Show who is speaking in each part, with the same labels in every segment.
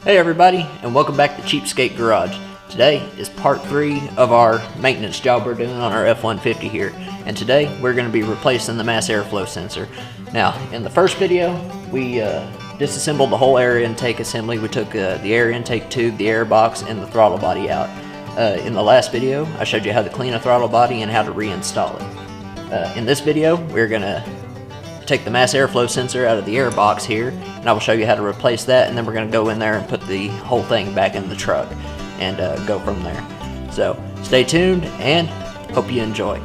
Speaker 1: Hey everybody, and welcome back to Cheapskate Garage. Today is part 3 of our maintenance job we're doing on our F-150 here. And today we're going to be replacing the mass airflow sensor. Now, in the first video, we disassembled the whole air intake assembly. We took the air intake tube, the airbox, and the throttle body out. In the last video, I showed you how to clean a throttle body and how to reinstall it. In this video, we're going to take the mass airflow sensor out of the airbox here, and I will show you how to replace that, and then we're going to go in there and put the whole thing back in the truck and go from there. So stay tuned and hope you enjoy.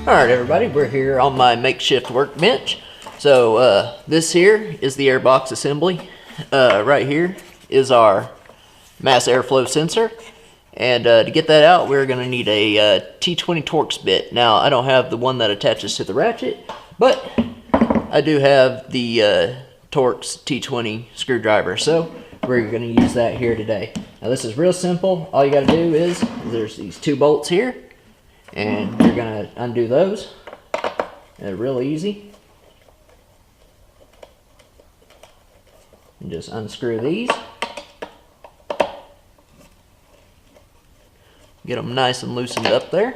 Speaker 1: Alright everybody, we're here on my makeshift workbench. So this here is the airbox assembly. Right here is our mass airflow sensor, and to get that out we're going to need a T20 Torx bit. Now I don't have the one that attaches to the ratchet, but I do have the Torx T20 screwdriver, so we're going to use that here today. Now this is real simple. All you got to do is, there's these two bolts here, and you're going to undo those. They're real easy. And just unscrew these. Get them nice and loosened up there.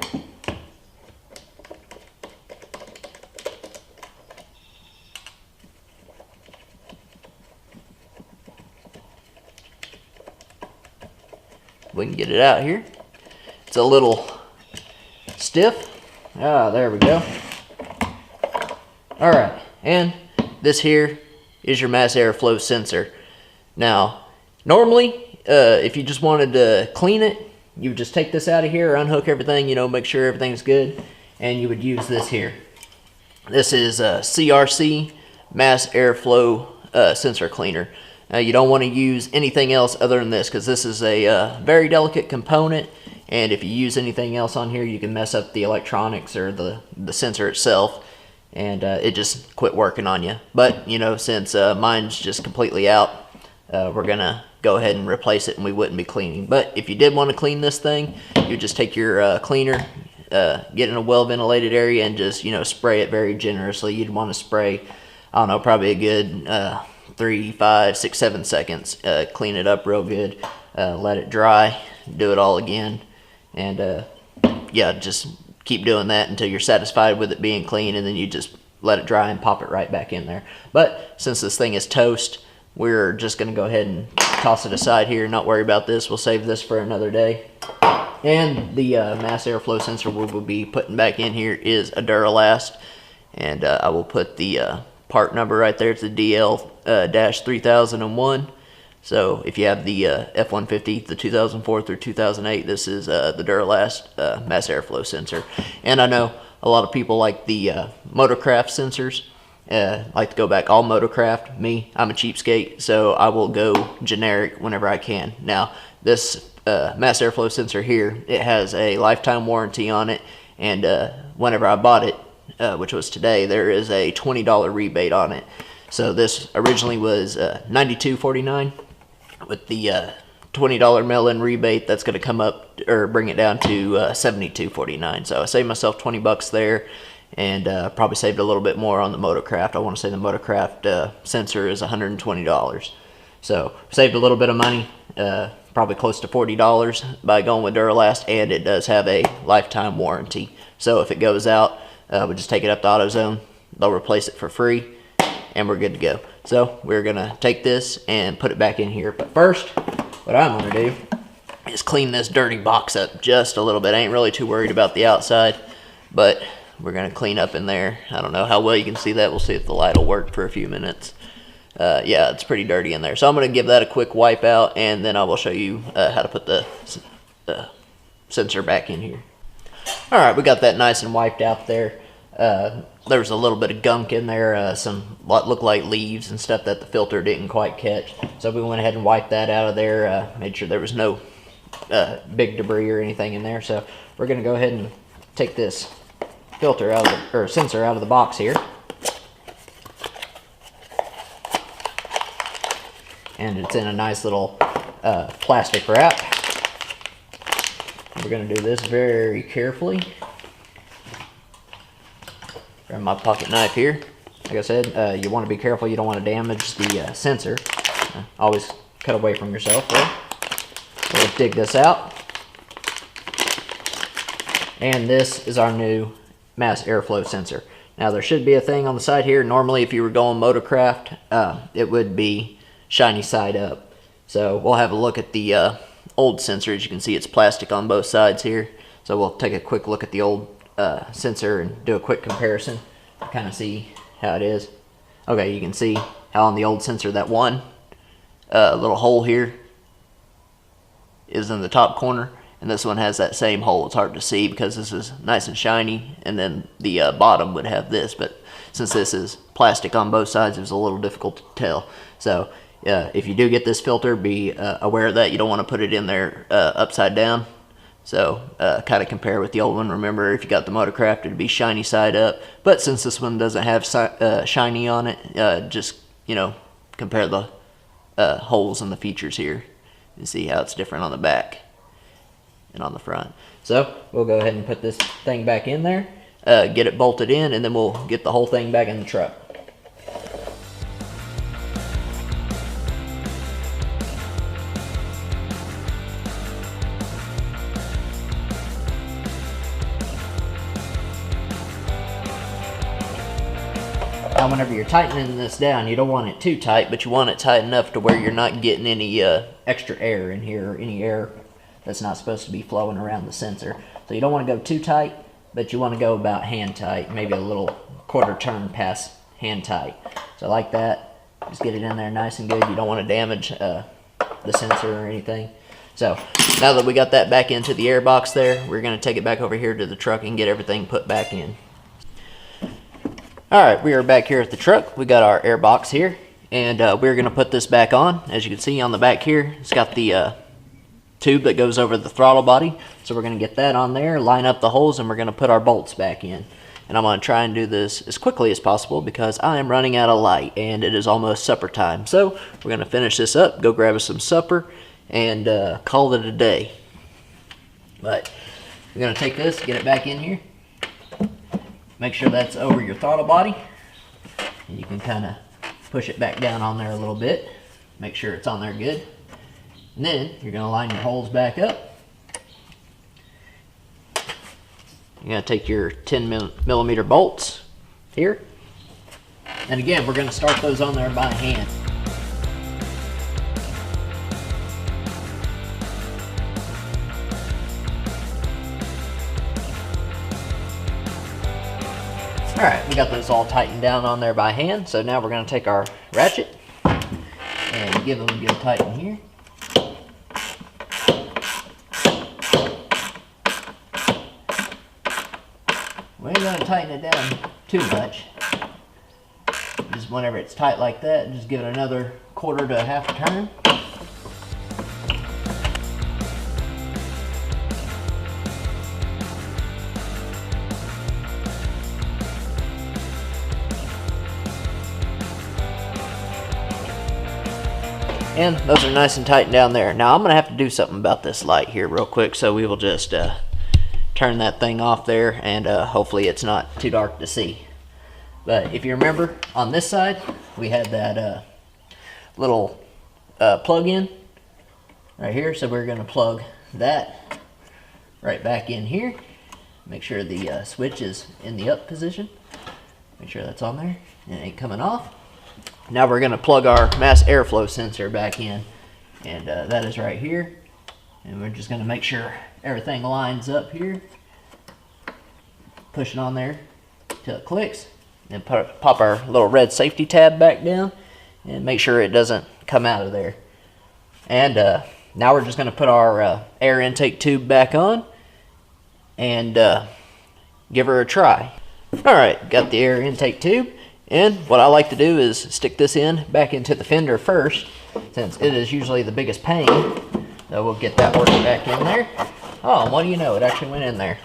Speaker 1: We can get it out here. It's a little stiff. Ah, there we go. Alright, and this here is your mass airflow sensor. Now, normally, if you just wanted to clean it, you would just take this out of here, unhook everything, make sure everything's good, and you would use this here. This is a CRC mass airflow sensor cleaner. Now you don't want to use anything else other than this, because this is a very delicate component, and if you use anything else on here you can mess up the electronics or the sensor itself, and it just quit working on you. But since mine's just completely out, we're gonna go ahead and replace it, and we wouldn't be cleaning. But if you did want to clean this thing, you just take your cleaner, get in a well ventilated area, and just spray it very generously. You'd want to spray, I don't know, probably a good 3, 5, 6, 7 seconds. Clean it up real good, let it dry, do it all again, and yeah, just keep doing that until you're satisfied with it being clean, and then you just let it dry and pop it right back in there. But since this thing is toast, we're just going to go ahead and toss it aside here, not worry about this. We'll save this for another day. And the mass airflow sensor we will be putting back in here is a Duralast, and I will put the part number right there. It's a DL-3001. So if you have the F-150, the 2004 through 2008, this is the Duralast mass airflow sensor. And I know a lot of people like the Motorcraft sensors, like to go back all Motorcraft. Me, I'm a cheapskate, so I will go generic whenever I can. Now this mass airflow sensor here, it has a lifetime warranty on it, and whenever I bought it, which was today, there is a $20 rebate on it. So this originally was $92.49. With the $20 mail-in rebate, that's going to come up, or bring it down to $72.49. So I saved myself 20 bucks there, and probably saved a little bit more on the Motorcraft. I want to say the Motorcraft sensor is $120. So saved a little bit of money, probably close to $40 by going with Duralast, and it does have a lifetime warranty. So if it goes out, we just take it up to AutoZone, they'll replace it for free, and we're good to go. So we're gonna take this and put it back in here. But first, what I'm gonna do is clean this dirty box up just a little bit. I ain't really too worried about the outside, but we're gonna clean up in there. I don't know how well you can see that. We'll see if the light will work for a few minutes. Yeah, it's pretty dirty in there. So I'm gonna give that a quick wipe out, and then I will show you how to put the sensor back in here. Alright, we got that nice and wiped out there. There was a little bit of gunk in there, some what looked like leaves and stuff that the filter didn't quite catch. So we went ahead and wiped that out of there, made sure there was no big debris or anything in there. So we're going to go ahead and take this filter out of the, or sensor out of the box here. And it's in a nice little plastic wrap. We're going to do this very carefully. Grab my pocket knife here. Like I said, you want to be careful. You don't want to damage the sensor. Always cut away from yourself there. We'll dig this out. And this is our new mass airflow sensor. Now there should be a thing on the side here. Normally if you were going motorcraft, it would be shiny side up. So we'll have a look at the old sensor. As you can see, it's plastic on both sides here. So we'll take a quick look at the old sensor and do a quick comparison to kind of see how it is. Okay, you can see how on the old sensor that one little hole here is in the top corner, and this one has that same hole. It's hard to see because this is nice and shiny, and then the bottom would have this, but since this is plastic on both sides, it was a little difficult to tell. So if you do get this filter, be aware of that. You don't want to put it in there upside down. So kind of compare with the old one. Remember, if you got the Motorcraft, it'd be shiny side up, but since this one doesn't have shiny on it, just, you know, compare the holes and the features here and see how it's different on the back and on the front. So we'll go ahead and put this thing back in there, get it bolted in, and then we'll get the whole thing back in the truck. Now whenever you're tightening this down, you don't want it too tight, but you want it tight enough to where you're not getting any extra air in here, or any air that's not supposed to be flowing around the sensor. So you don't want to go too tight, but you want to go about hand tight, maybe a little quarter turn past hand tight. So like that, just get it in there nice and good. You don't want to damage the sensor or anything. So now that we got that back into the air box there, we're going to take it back over here to the truck and get everything put back in. Alright, we are back here at the truck. We got our air box here, and we're going to put this back on. As you can see on the back here, it's got the tube that goes over the throttle body. So we're going to get that on there, line up the holes, and we're going to put our bolts back in. And I'm going to try and do this as quickly as possible because I am running out of light and it is almost supper time. So we're going to finish this up, go grab us some supper, and call it a day. But we're going to take this, get it back in here. Make sure that's over your throttle body, and you can kind of push it back down on there a little bit. Make sure it's on there good. And then you're going to line your holes back up. You're going to take your 10mm bolts here. And again, we're going to start those on there by hand. Alright, we got those all tightened down on there by hand, so now we're going to take our ratchet and give them a good tighten here. We ain't going to tighten it down too much. Just whenever it's tight like that, just give it another quarter to a half a turn. And those are nice and tight down there. Now I'm going to have to do something about this light here real quick, so we will just turn that thing off there, and hopefully it's not too dark to see. But if you remember, on this side, we had that little plug-in right here, so we're going to plug that right back in here. Make sure the switch is in the up position. Make sure that's on there and it ain't coming off. Now we're going to plug our mass airflow sensor back in, and that is right here. And we're just going to make sure everything lines up here. Push it on there till it clicks, and pop our little red safety tab back down, and make sure it doesn't come out of there. And now we're just going to put our air intake tube back on and give her a try. Alright, got the air intake tube. And what I like to do is stick this back into the fender first, since it is usually the biggest pain. So we'll get that working back in there. Oh, and what do you know, it actually went in there.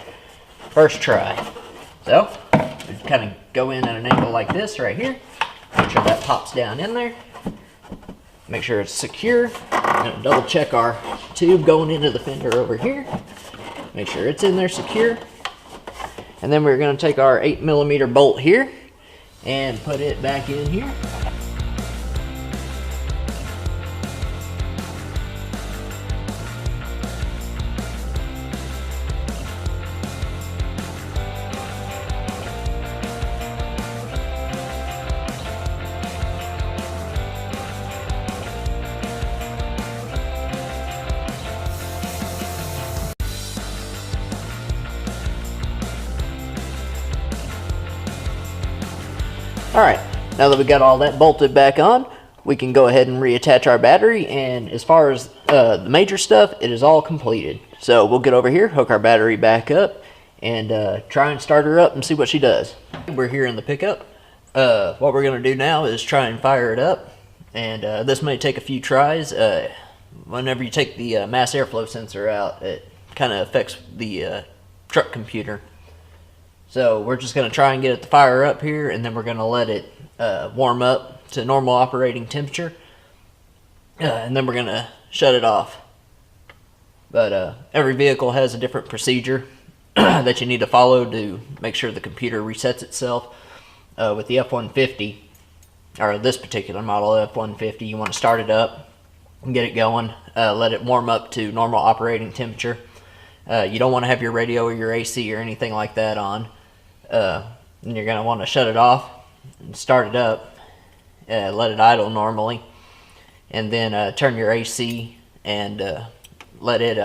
Speaker 1: First try. So, we just kind of go in at an angle like this right here. Make sure that pops down in there. Make sure it's secure. And double check our tube going into the fender over here. Make sure it's in there secure. And then we're going to take our 8mm bolt here and put it back in here. Alright, now that we got all that bolted back on, we can go ahead and reattach our battery, and as far as the major stuff, it is all completed. So we'll get over here, hook our battery back up, and try and start her up and see what she does. We're here in the pickup. What we're going to do now is try and fire it up, and this may take a few tries. Whenever you take the mass airflow sensor out, it kind of affects the truck computer. So we're just going to try and get it to fire up here, and then we're going to let it warm up to normal operating temperature, and then we're going to shut it off. But every vehicle has a different procedure that you need to follow to make sure the computer resets itself. With the F-150, or this particular model F-150, you want to start it up and get it going, let it warm up to normal operating temperature. You don't want to have your radio or your AC or anything like that on. And you're going to want to shut it off and start it up, let it idle normally, and then turn your AC and let it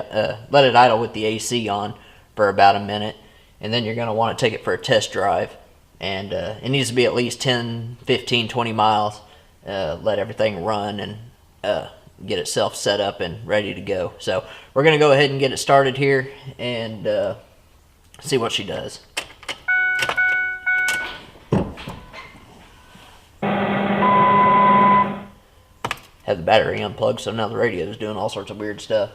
Speaker 1: idle with the AC on for about a minute, and then you're going to want to take it for a test drive, and it needs to be at least 10, 15, 20 miles. Let everything run and get itself set up and ready to go. So we're going to go ahead and get it started here and see what she does. Have the battery unplugged, so now the radio is doing all sorts of weird stuff.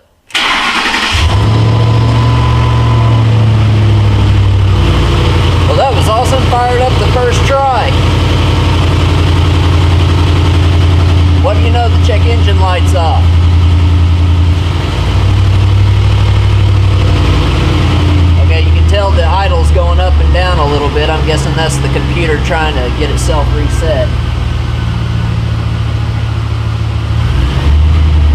Speaker 1: Well, that was awesome. Fired up the first try. What do you know? The check engine light's off. Okay, you can tell the idle's going up and down a little bit. I'm guessing that's the computer trying to get itself reset.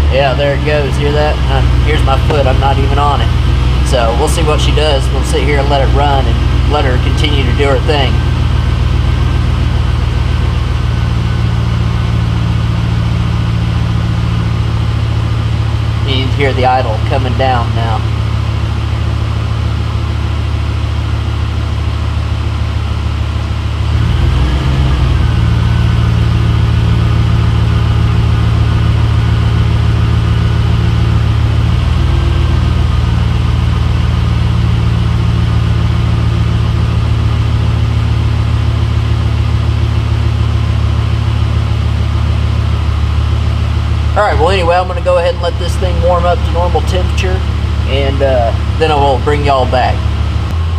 Speaker 1: Yeah, there it goes. Hear that? Here's my foot. I'm not even on it. So we'll see what she does. We'll sit here and let it run and let her continue to do her thing. You can hear the idle coming down now. Alright, well anyway, I'm going to go ahead and let this thing warm up to normal temperature, and then I will bring y'all back.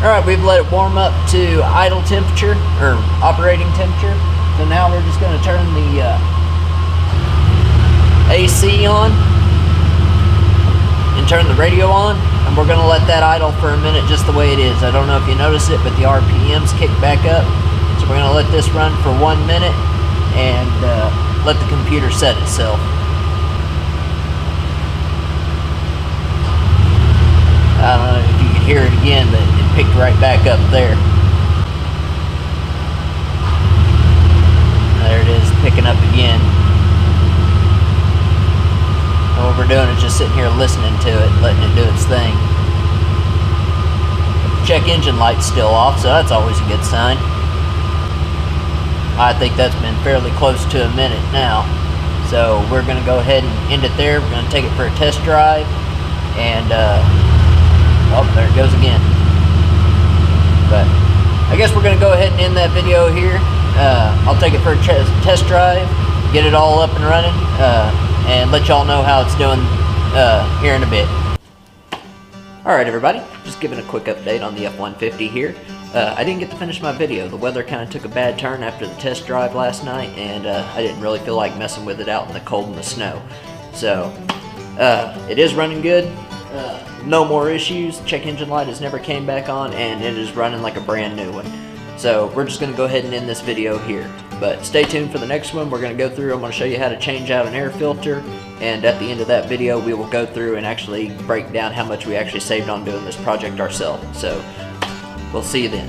Speaker 1: Alright, we've let it warm up to idle temperature, or operating temperature. So now we're just going to turn the AC on, and turn the radio on, and we're going to let that idle for a minute just the way it is. I don't know if you notice it, but the RPMs kick back up. So we're going to let this run for 1 minute, and let the computer set itself. I don't know if you can hear it again, but it picked right back up there. There it is, picking up again. And what we're doing is just sitting here listening to it, letting it do its thing. The check engine light's still off, so that's always a good sign. I think that's been fairly close to a minute now. So we're going to go ahead and end it there. We're going to take it for a test drive, and oh, there it goes again. But I guess we're going to go ahead and end that video here. I'll take it for a test drive, get it all up and running, and let y'all know how it's doing here in a bit. Alright everybody, just giving a quick update on the F-150 here. I didn't get to finish my video. The weather kind of took a bad turn after the test drive last night, and I didn't really feel like messing with it out in the cold and the snow. So, it is running good. No more issues. Check engine light has never came back on, and it is running like a brand new one. So we're just going to go ahead and end this video here. But stay tuned for the next one. We're going to go through, I'm going to show you how to change out an air filter, and at the end of that video we will go through and actually break down how much we actually saved on doing this project ourselves. So we'll see you then.